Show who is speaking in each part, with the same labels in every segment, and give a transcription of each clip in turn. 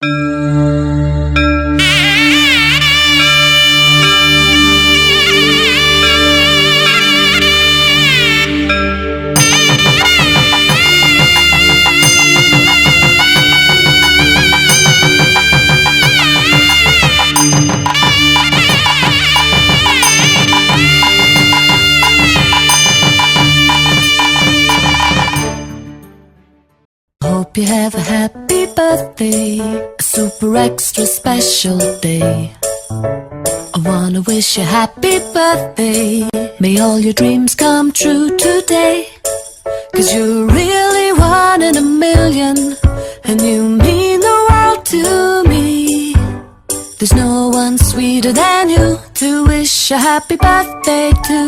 Speaker 1: Hope you have a happy birthday, a super extra special day. I wanna wish you happy birthday. May all your dreams come true today. 'Cause you're really one in a million, and you mean the world to me. There's no one sweeter than you to wish a happy birthday to.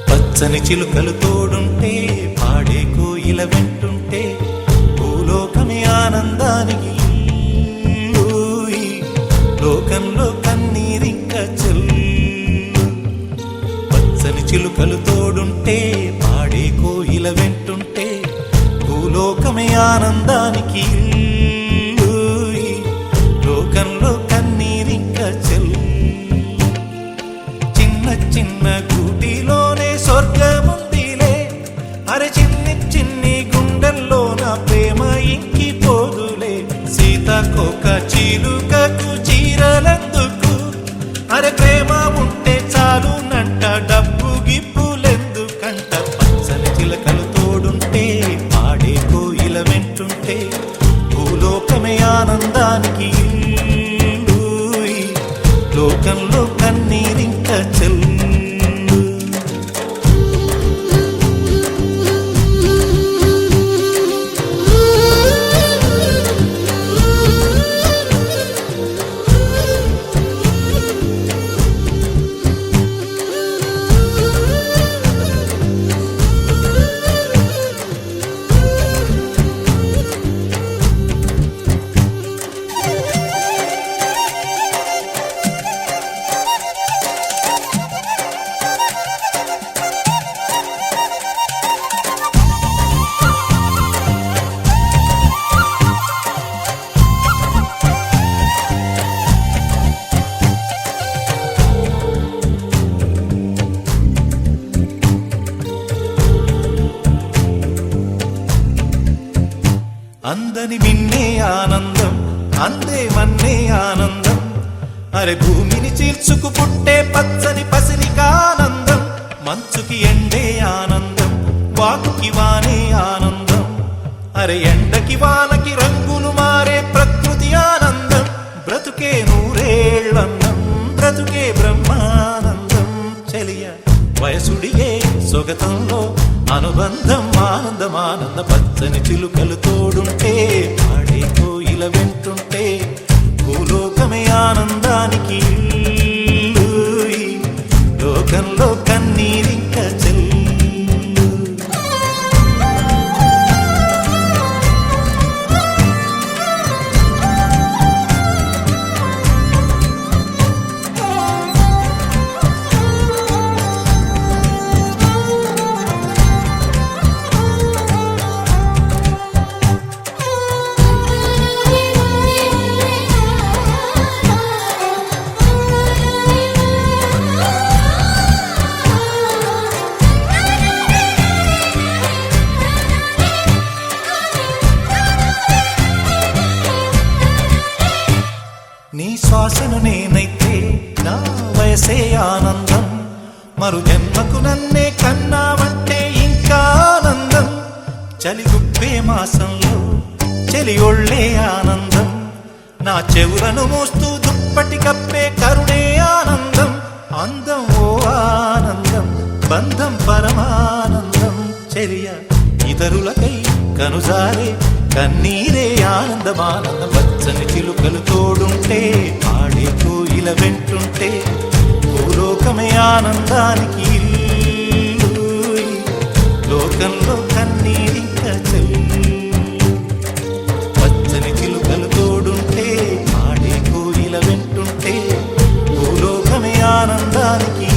Speaker 2: పచ్చని చిలుకలు తోడుంటే పాడే కోయిల వెంటుంటే భూలోకమే ఆనందానికి లోకంలో కన్నీరింక చెల్లు. పచ్చని చిలుకలు తోడుంటే పాడే కోయిల వెంటుంటే భూలోకమే ఆనందానికి లోకంలో కన్నీరింక చెల్లు. చిన్న చిన్న గూటిలోనే స్వర్గముందిలే, అరే చిన్ని చిన్ని గుండెల్లో నా ప్రేమ ఇంకిపోదులే. సీతాకోక చిలుకకు చీరలెందుకు, అరే ప్రేమ ఉంటే చాలునంట, డబ్బు గిప్పులెందుకంట. పచ్చని చిలకలు తోడుంటే పాడే కోయిల వెంటుంటే భూలోకమే ఆనందానికి లోకంలో కన్నీరింక చెల్లు. అందని విన్నే ఆనందం, అందే వన్నే ఆనందం, అరే భూమిని చీల్చుకు పుట్టే పచ్చని పసిరికానందం. మంచుకి ఎండే ఆనందం, వాకుకి వానే ఆనందం, అరే ఎండకి వానకి రంగులు మారే ప్రకృతి ఆనందం. బ్రతుకే నూరేళ్ళన్నం, బ్రతుకే బ్రహ్మానందం. చెలియ వయసుడియే సొగతంలో అనుబంధం ఆనందమానంద. పచ్చని చిలుకలు తోడుంటే పాడే కోయిల వెంటుంటే భూలోకమే ఆనందానికి లోకంలో కన్నీరింక చెల్లు. నీ శ్వాసను నేనైతే నా వయసే ఆనందం, మరు జన్మకు నన్నే కన్నావంటే ఇంకా ఆనందం. చలి గుప్పే మాసంలో చెలి ఒళ్ళే ఆనందం, నా చెవులను మోస్తూ దుప్పటి కప్పే కరుణే ఆనందం. అందం ఓ ఆనందం, బంధం పరమానందం. చెలియ ఇతరులకై కనుజారే కన్నీరే ఆనందమానందం. పచ్చని చిలుకలు తోడుంటే పాడే కోయిల వెంటుంటే భూలోకమే ఆనందానికి లోకంలో కన్నీరింక చెల్లు. పచ్చని చిలుకలు తోడుంటే పాడే కోయిల వెంటుంటే భూలోకమే ఆనందానికి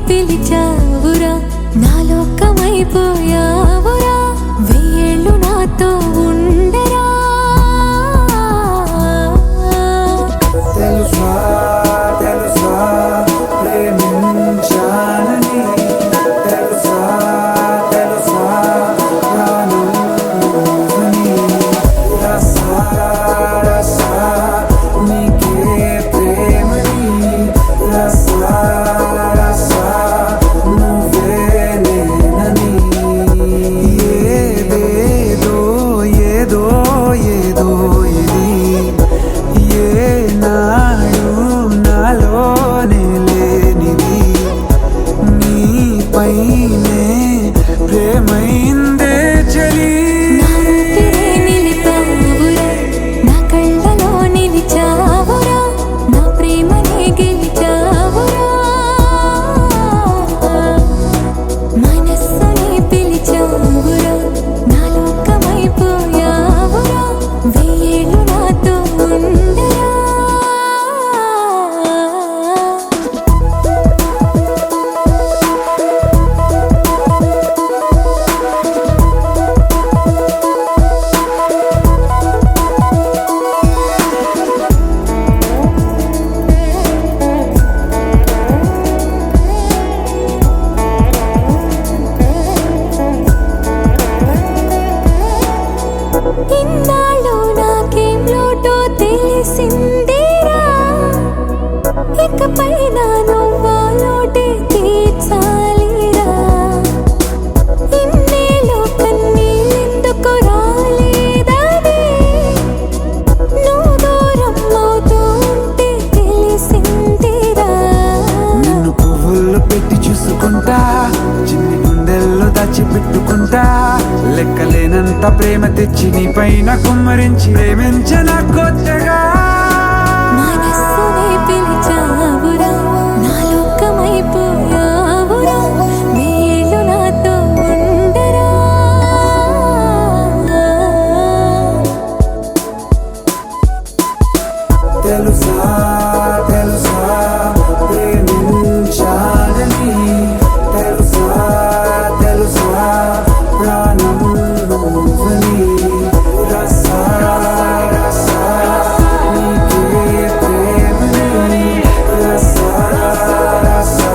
Speaker 1: పిలిచావురా నా లోకమైపోయావురా వెయ్యేళ్ళు నాతో ఉండరా
Speaker 3: తెలుసా తెలుసా ప్రేమించాలని తెలుసా తెలుసా ప్రాణం నువ్వని రసా రసా నీకే ప్రేమని రసా రసా నువ్వే నేనని ఏదేదో ఏదో ఏదో ఇది ఏనాడు నాలోనే లేనిది నీపైనే ప్రేమైందే చలి
Speaker 1: నా ఊపిరే నిలిపావురా నా కళ్ళలో నిలిచావురా నా ప్రేమనే గెలిచావురా మనస్సునే పిలిచావురా నా లోకమైపోయావురా వెయ్యేళ్ళు నాతో ఉండరా ఇన్నాళ్ళు నాకేం లోటో తెలిసిందేరా ఇకపై నా నువ్వా లోటే తీర్చాలిరా ఇన్నేళ్ళు కన్నీళ్ళెందుకు రాలేదని నువ్వు దూరం అవుతూ ఉంటే తెలిసిందిరా
Speaker 3: నిన్ను పువ్వుల్లో పెట్టి చూసుకుంటా చిన్ని గుండెల్లో దాచిపెట్టుకుంటా లెక్కలేనంత ప్రేమ తెచ్చి నీ పైన కుమ్మరించి ప్రేమించిన కొత్తగా
Speaker 1: మనస్సునే పిలిచావురా నా లోకమైపోయావురా వేళ్ళు నాతో ఉండరా
Speaker 3: తెలుసా తెలుసా ప్రేమించాలని తెలుసా తెలుసా ప్రాణం నువ్వని రసా రసా నీకే ప్రేమని రసా రసా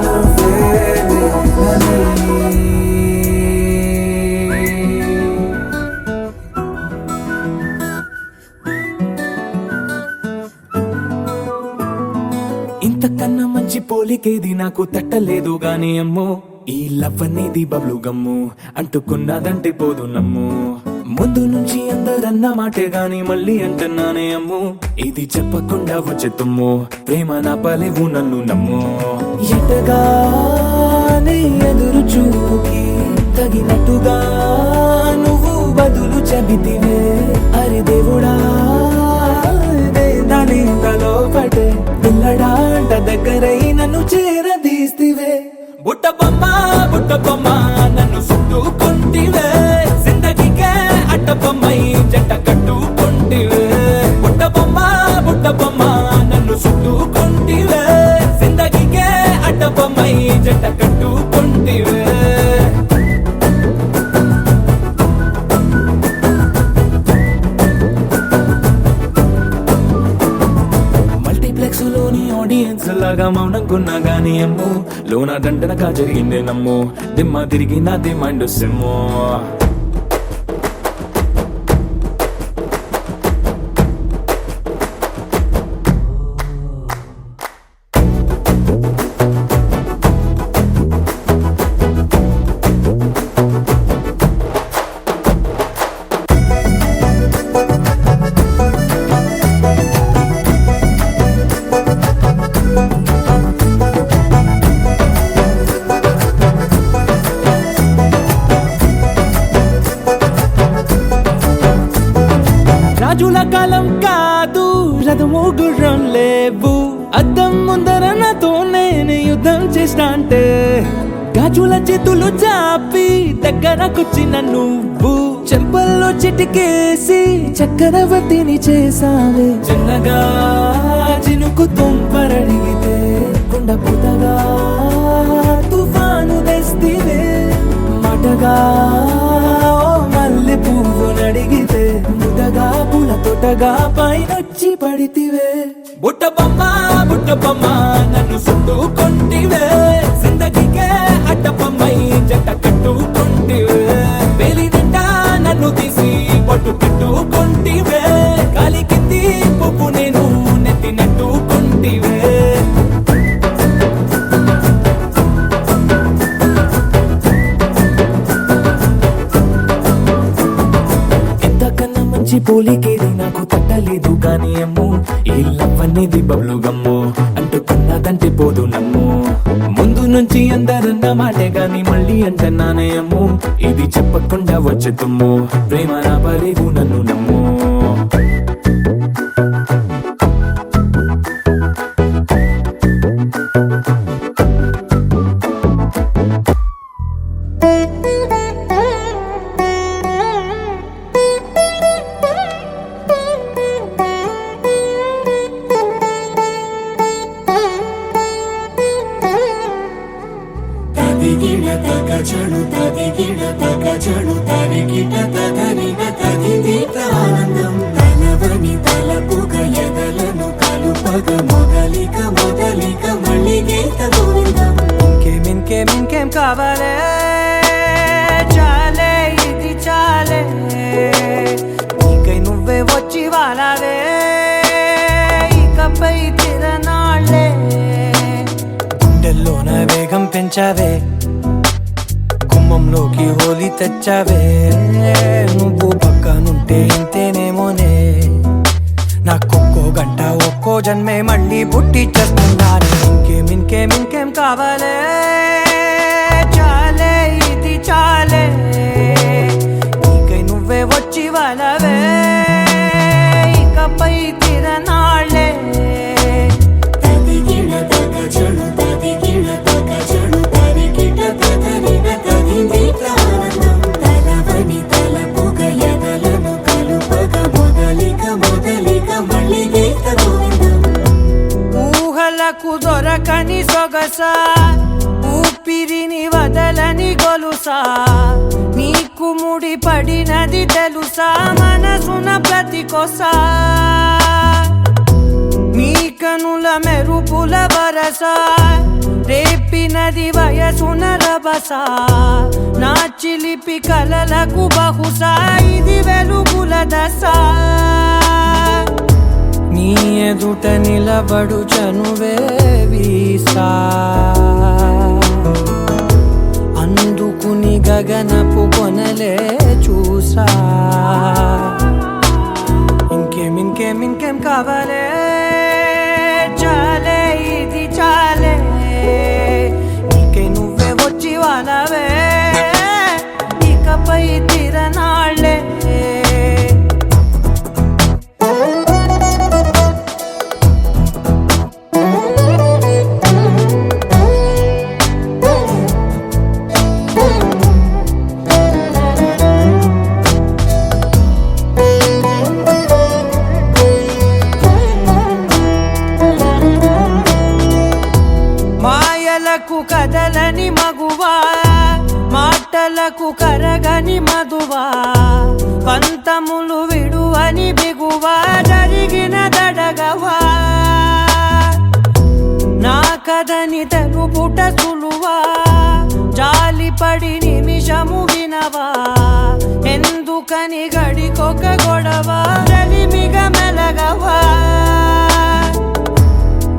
Speaker 3: నువ్వే నేనని
Speaker 4: ఇంతకన్నా మంచి పోలికేది నాకు తట్టలేదు గాని అమ్మో ఈ లవ్ అనేది బబ్లు గమ్ము అంటుకున్నదంటే పోదు నమ్ము ముందు నుంచి అందరన్న మాటే గాని మళ్ళీ అంటున్నానే అమ్ము ఇది చెప్పకుండా వచ్చే తుమ్ము ప్రేమ నా పలేవు నన్ను నమ్ము ఎటగానే ఎదురు చూపుకి తగినట్టుగా నువ్వు బదులు చెబితివే అరే దేవుడా దాని తలో పటే పిల్లడాంట దగ్గరై నన్ను చేరదీస్తివే బుట్ట బొమ్మ నన్ను చుట్టుకుంటివే జిందగీకే అట్ట బొమ్మై జంట కట్టుకుంటివే బుట్ట బొమ్మ నన్ను చుట్టుకుంటివే జిందగీకే అట్ట బొమ్మై జంట కట్టుకుంటివే మల్టీప్లెక్స్ లోని ఆడియన్స్ లాగా మౌనంకున్నా గానీ అమ్ము లోన దండనగా జరిగిందే నమ్ము దిమ్మ తిరిగి నాదే మైండ్ సిమ్ము రాజుల కాలం కాదు రథము గుర్రం లేవు అద్దం ముందర నాతో నేను యుద్ధం చేస్తా అంటే గాజుల చేతులు చాపి దగ్గరకొచ్చిన నువ్వు చెంపల్లో చిటికేసి చక్రవర్తిని చేసావే చిన్నగా చినుకు తుంపరడిగితే కొండ పుటగా తుఫాను తెస్తివే మటగా మల్లె పువ్వు నడిగితే ముదగా పుల తొటగా పైనొచ్చి పడితివే బుట్ట బొమ్మ నన్ను చుట్టుకొంటివే జిందగీకే అడ్డపమ్మై జంట కట్టుకొంటివే వేలి నిండా నన్ను తీసి పట్టు పెట్టుకొంటివే గాలి కింది పువ్వు నేను నెత్తినట్టుకొంటివే ఎంతకన్నా మంచి పోలికేది నాకు తట్టలేదు కానీ అమ్మో ఈ లవ్ అనేది బబ్లు గమ్ము అంటుకున్నదంటే పోదు నమ్ము ముందు నుంచి అందరన్న మాటే గాని మళ్ళీ అంటున్నానే అమ్ము ఇది చెప్పకుండా వచ్చే తుమ్ము ప్రేమ నా పలేవు నన్ను నమ్ము
Speaker 5: తదిగిడ తగజడు తదిగిడ తగజడు తరిగిట తదరిన తదిదీత ఆనందం తలవని తలపుగ ఎదలను కలుపగ మొదలిక మళ్ళీ గీత గోవిందం
Speaker 4: ఇంకేం కావాలే చాలే ఇది చాలే నీకై నువ్వే వచ్చి వాలావే ఇకపై తిరనాళ్ళే గుండెల్లోన వేగం పెంచావే గుమ్మంలోకి హోలీ తెచ్చావే నువ్వు పక్కనుంటే ఇంతేనేమోనే నాకొక్కో గంట ఒక్కో జన్మే మళ్ళీ పుట్టి చేస్తున్నాను ఇంకేం కావాలే చాలే ఇది చాలే నీకై నువ్వే వచ్చి వాళ్ళవే ఇకపై తిరనాళ్ళే
Speaker 5: తదిగిడ తగజడు తదిగిడ తగజడు తరిగిట తదరిన తదిదీత ఆనందం తలవని తలపుగ ఎదలను కలుపగ మొదలిక మళ్ళీ గీత గోవిందం
Speaker 4: ఊహలకు దొరకని సొగసా ఊపిరిని వదలని గొలుసా నీకు ముడి పడినది తెలుసా మనసున ప్రతి కొసా నీ కనుల మెరుపుల వరస రేపినది వయసున రభస నా చిలిపి కలలకు బహుశా ఇది వెలుగుల దశ నీ ఎదుట నిలబడు చనువే వీసా అందుకుని గగనపు కొనలే చూసా ఇంకేం కావాలే చాలే ఇది చాలే నీకే నువ్వే వచ్చి వాళ్ళవే ఇకపై తిరనాళ్ళే మాయలకు కదలని మగువా మాటలకు కరగని మధువా పంతములు విడువని బిగువా జరిగిన దడగవా నా కదని తెలుపుట సులువా జాలిపడి నిమిషము వినవా ఎందుకని గడికొక గొడవ రలిమిగ మెలగవా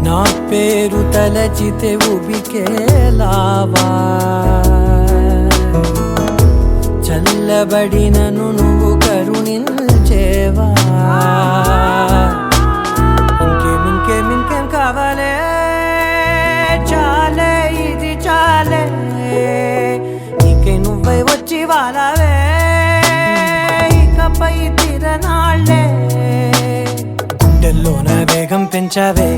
Speaker 4: నా పేరు తలచితే ఉబికేలావా చల్లబడినను నువ్వు కరుణించేవా ఇంకేం కావాలే చాలే ఇది చాలే నీకే నువ్వే వచ్చి వాళ్ళవే ఇకపై తిరనాళ్ళే గుండెల్లోన వేగం పెంచావే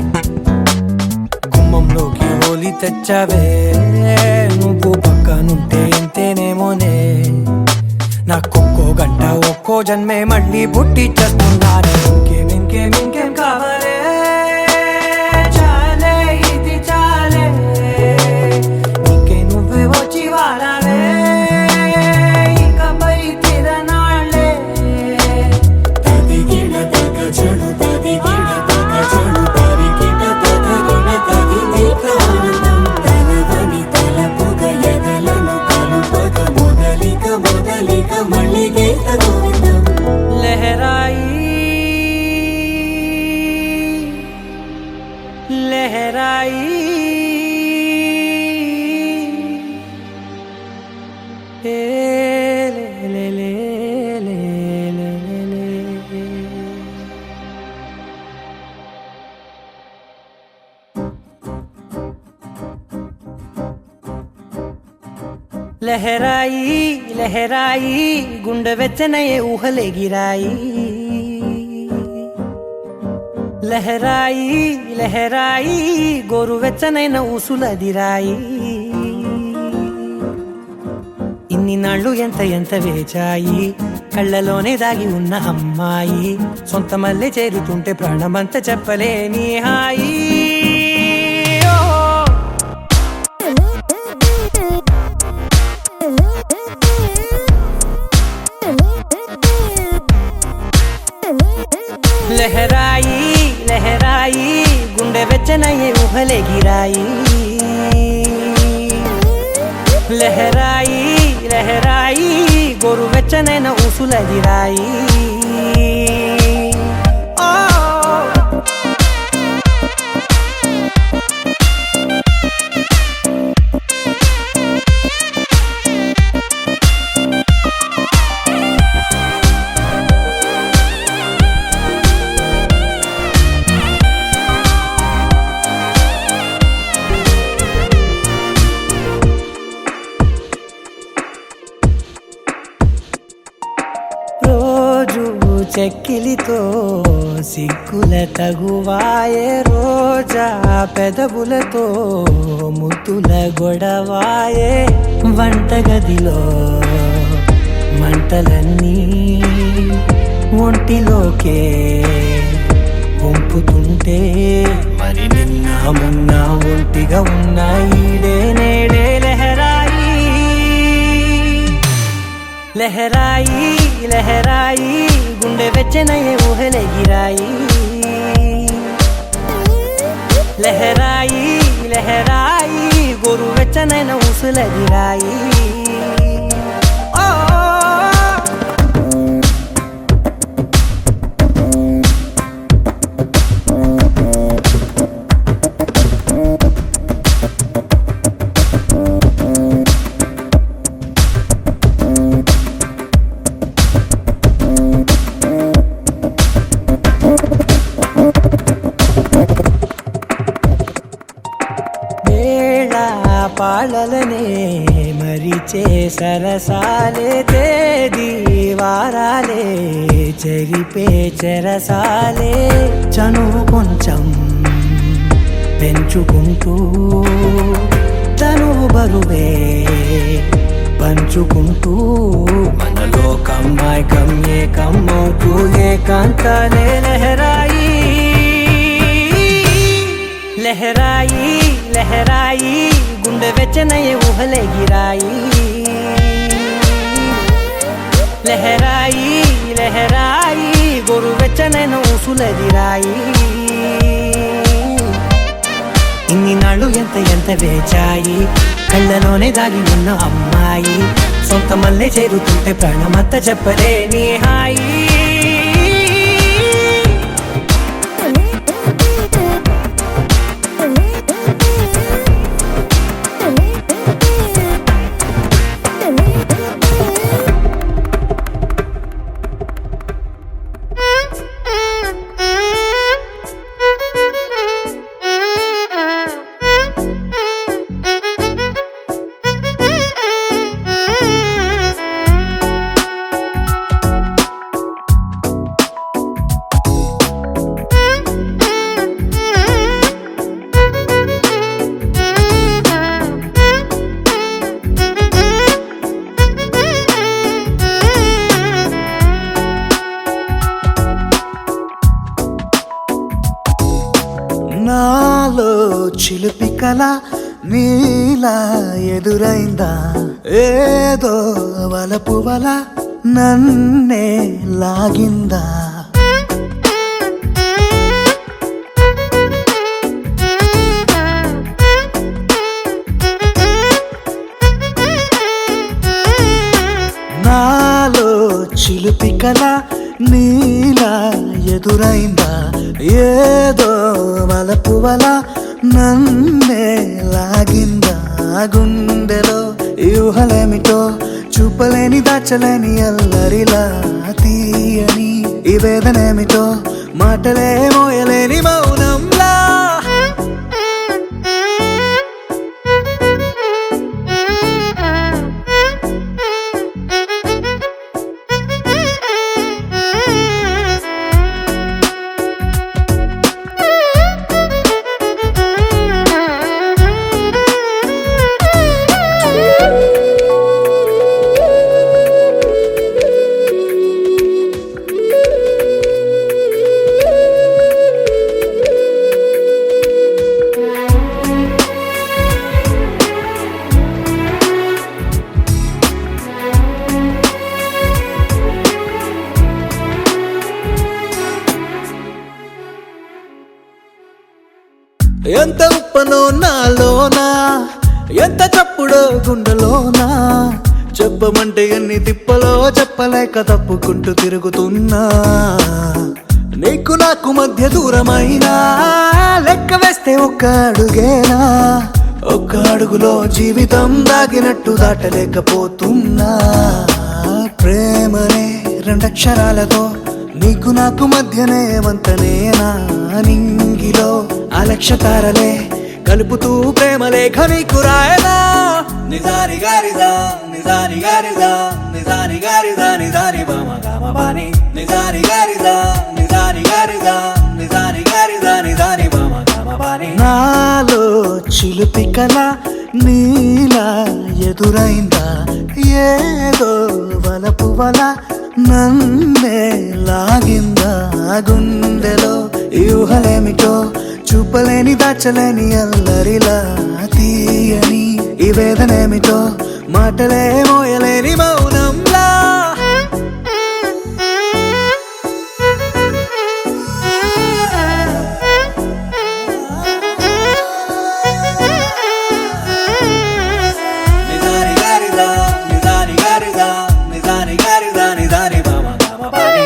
Speaker 4: గుమ్మంలోకి హోలీ తెచ్చావే నువ్వు పక్కనుంటే ఇంతేనేమోనే నాకొక్కో గంట ఒక్కో జన్మే మళ్ళీ పుట్టి చేస్తున్నాను ఇంకేం కావాలే చాలే ఇది చాలే
Speaker 6: లహరాయి లహరాయి గుండె వెచ్చనయే ఊహలెగిరాయి లహరాయి లహరాయి గోరు వెచ్చనైన ఊసులదిరాయి ఇన్ని నాళ్ళు ఎంత ఎంత వేచాయి కళ్ళలోనే దాగి ఉన్న అమ్మాయి సొంత మల్లె చేరుతుంటే ప్రాణమంత చెప్పలేని హాయి లహరాయి లహరాయి గుండె వెచ్చనయ్యే ఊహలెగిరాయి లహరాయి లహరాయి గోరు వెచ్చనైన ఊసులదిరాయి చెక్కిలితో సిగ్గుల తగువాయే రోజా పెదవులతో ముద్దుల గొడవాయే వంటగదిలో మంటలన్నీ ఒంటిలోకే వంపుతుంటే మరి నిన్న మొన్న ఒంటిగా ఉన్న ఈడే నేడే లహరాయి లహరాయి లహరాయి గుండె వెచ్చనయ్యే ఊహలెగిరాయి లహరాయి లహరాయి గోరు వెచ్చనైన ఊసులదిరాయి పాలలనే మరిచే సరసాలే తేదీ వారాలే చెరిపే చెరసాలే చనువు కొంచెం పెంచుకుంటూ తనువు బరువే పంచుకుంటూ మనలో కమ్మాయి కమ్మే కమ్మవుతూ ఏకాంతాలే లహరాయి లహరాయి లహరాయి గుండె వెచ్చనయ్యే ఊహలెగిరాయి లహరాయి లహరాయి గోరు వెచ్చనైన ఊసులదిరాయి ఇన్ని నాళ్ళు ఎంత ఎంత వేచాయి కళ్ళలోనే దాగి ఉన్న అమ్మాయి సొంత మల్లె చేరుతుంటే ప్రాణమంత చెప్పలేని హాయి
Speaker 2: నాలో చిలిపి కల నీలా ఎదురైందా ఏదో వలపు వల నన్నే లాగిందా నాలో చిలిపి కల నీలా ఎదురైందా ఏదో వలపు వల నన్నే లాగిందా గుండెలో ఊహలేమిటో చూపలేని దాచలేని అల్లరిలా తీయని ఈ వేదనేమిటో మాటలే మోయలేని మౌనంలా ఎంత ఉప్పనో నాలోనా, ఎంత చప్పుడో గుండెలోనా, చెప్పమంటే ఎన్ని తిప్పలో చెప్పలేక తప్పుకుంటూ తిరుగుతున్నా. నీకు నాకు మధ్య దూరమైనా లెక్క వేస్తే ఒక్క అడుగేనా, ఒక్క అడుగులో జీవితం దాగినట్టు దాటలేకపోతున్నా. ప్రేమనే రెండక్షరాలతో నీకు నాకు మధ్యనే వంతనేనా, నింగిలో అలక్షతారలే కలుపుతూ ప్రేమ లేఖ నీకు రాయనా. నిజాని గారిదా నిజాని గారిదా నిజాని గారిదా నిజాని బామ గామ బాని, నిజాని గారిదా నిజాని గారిదా నిజాని గారిదా నిజాని బామ గామ బాని. నాలో చిలుపి కల నీలా ఎదురైందా, ఏదో వలపు వల నన్నే లాగిందా. గుండెలో యూహలేమిటో చూపలేని దాచలేని అల్లరిలా, తీయని ఈ వేదనేమిటో మాటలే మోయలేని మౌనంలా. నిజాని గారిదా నిజాని గారిదా నిజాని గారిదా నిజాని బామ గామ బాని.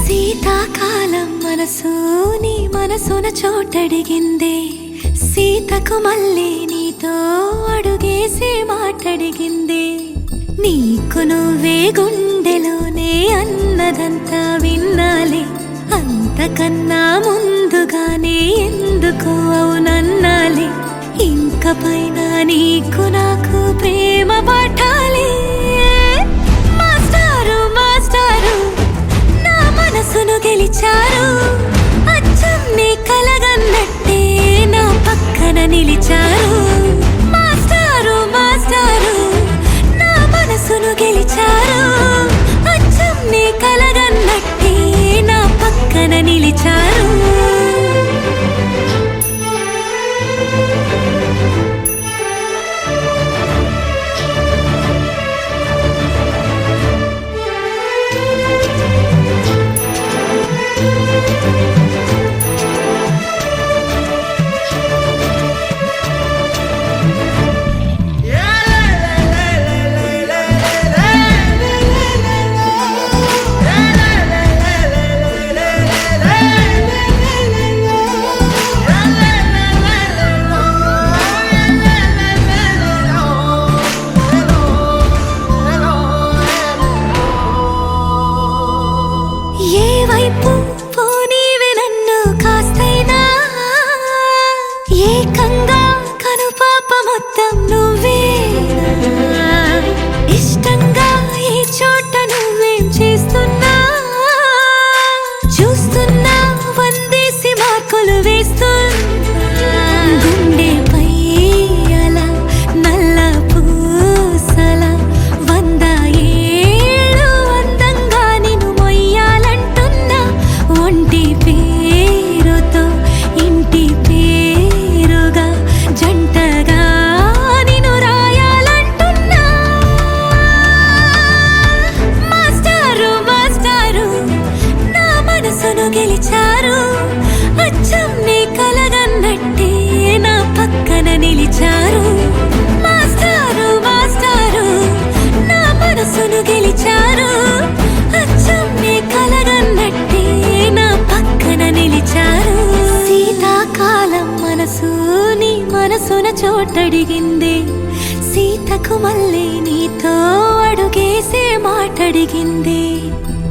Speaker 1: శీతాకాలం మనసు నీ మనసున చోటడిగిందే, సీతకు మళ్ళీ నీతో అడుగేసి మాటడిగిందే. నీకు నువ్వే గుండెలోనే అన్నదంతా విన్నాలే, అంతకన్నా ముందుగానే ఎందుకు అవునన్నాలే. ఇంక పైన నీకు నాకు ప్రేమ పాఠాలే. మాస్టారు మాస్టారు నా మనసును గెలిచారు, అచ్చం నీ కలగన్నట్టే నా పక్కన నిలిచారు. మాస్టారు మాస్టారు నా మనసును గెలిచారు, అచ్చం నీ కలగన్నట్టే నా పక్కన నిలిచారు. ఏ వైపు పోనీవి నన్ను కాస్తైనా, ఏకంగా కనుపాప మొత్తం నువ్వే. ఇష్టంగా ఏ చోట నువ్వేం చేస్తున్నా, చూస్తున్నా వందేసి మార్కులు వేస్తున్నా. గుండెపై అలా నల్ల పూసల 100 ఏళ్ళు అందంగా నిన్ను మొయ్యాలంటున్నా. ఒంటి పేరుతో ఇంటి పేరుగా జంటగా నిన్ను రాయాలంటున్నా. మాస్టారు మాస్టారు నా మనసును గెలిచారు, అచ్చం నీ కలగన్నట్టే నా పక్కన నిలిచారు. మాస్టారు మాస్టారు నా మనసును గెలిచారు, అచ్చం నీ కలగన్నట్టే నా పక్కన నిలిచారు. శీతాకాలం మనసు నీ మనసున చోటడిగిందే, సీతకు మళ్ళీ నీతో అడుగేసే మాటడిగిందే.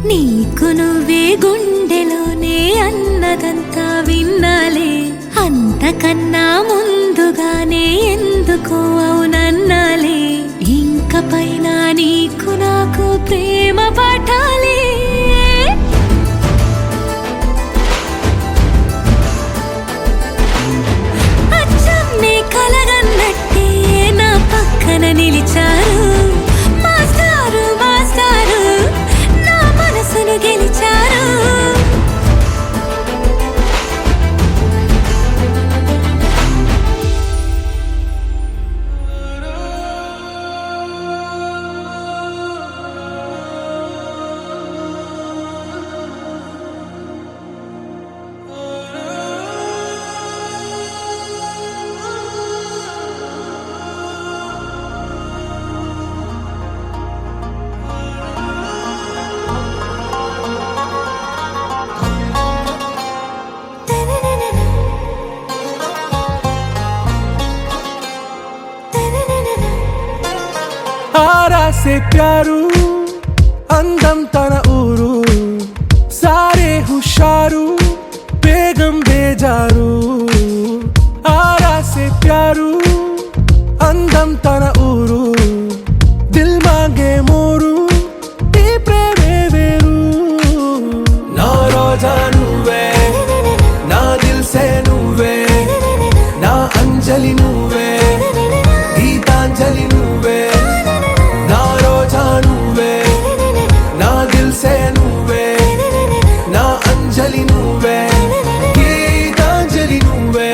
Speaker 1: నీకు నువ్వే గుండెలోనే అన్నదంతా విన్నాలే, అంతకన్నా ముందుగానే ఎందుకు అవునన్నాలే. ఇంక పైన నీకు నాకు ప్రేమ పాఠాలే. అచ్చం నీ కలగన్నట్టే నా పక్కన
Speaker 3: సే ప్యారు అందం తన ఊరు సారే హుషారు బేగం బేజారు ఆరా సే ప్యారు అందం తన ఊరు దిల్ మాంగే మోరు ఈ ప్రేమే వేరు నా రోజా నువ్వే నా దిల్ సే నువ్వే నా అంజలి నువ్వే గీతాంజలి నువ్వే నా రోజా నువ్వే నా దిల్ సే నువ్వే నా అంజలి నువ్వే గీతాంజలి నువ్వే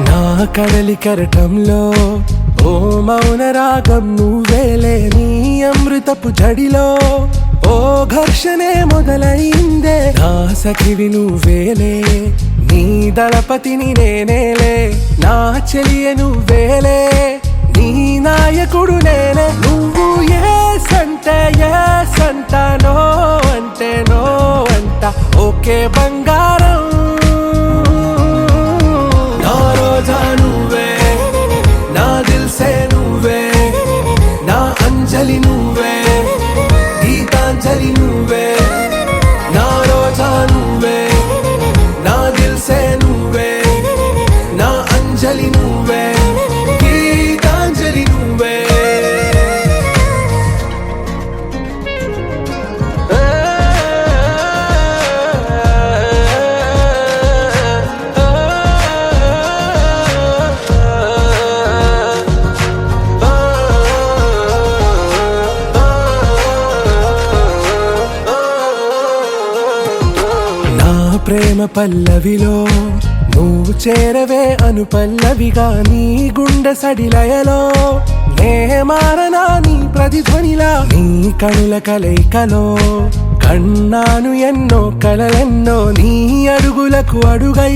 Speaker 3: నా కడలి కరటంలో ఓ మౌన రాగం నువ్వేలే నీ అమృతపు జడిలో ఓ ఘర్షణే మొదలైందే నా సఖివి నువ్వేలే నీ దళపతిని నేనేలే నా చెలియ నువ్వేలే నీ నాయకుడు నేనే నువ్వు ఏ సంట నో అంటే నో అంట ఓకే బంగారం నా రోజా నువ్వే నా దిల్ సే నువ్వే నా అంజలి నువ్వే గీతాంజలి నువ్వే నా రోజా నువ్వే నా దిల్ సే నువ్వే నా అంజలి నువ్వే గీతాంజలి నువ్వే నా ప్రేమ పల్లవిలో నువ్వు చేరవే అను పల్లవిగా నీ గుండె సడిలయలో నే మారనా నీ ప్రతిధ్వనిలా నీ కనుల కలయికలో కన్నాను ఎన్నో కలలెన్నో నీ అడుగులకు అడుగై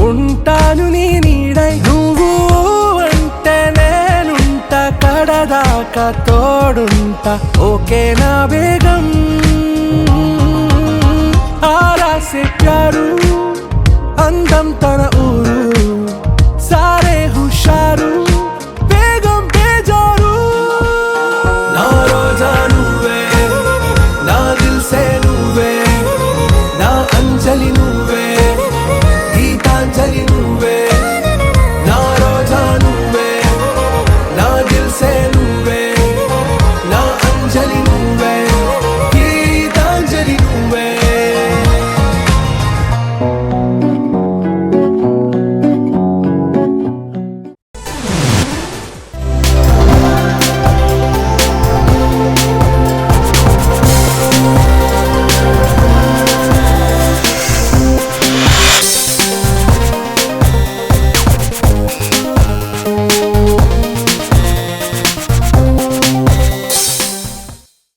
Speaker 3: ఉంటాను నీ నీడై నువ్వు అంటే నేనుంట కడదాకా తోడుంటా ఓకే నా బేగం ఆరా సే ప్యారు అందం తన ఊరు సారే హుషారు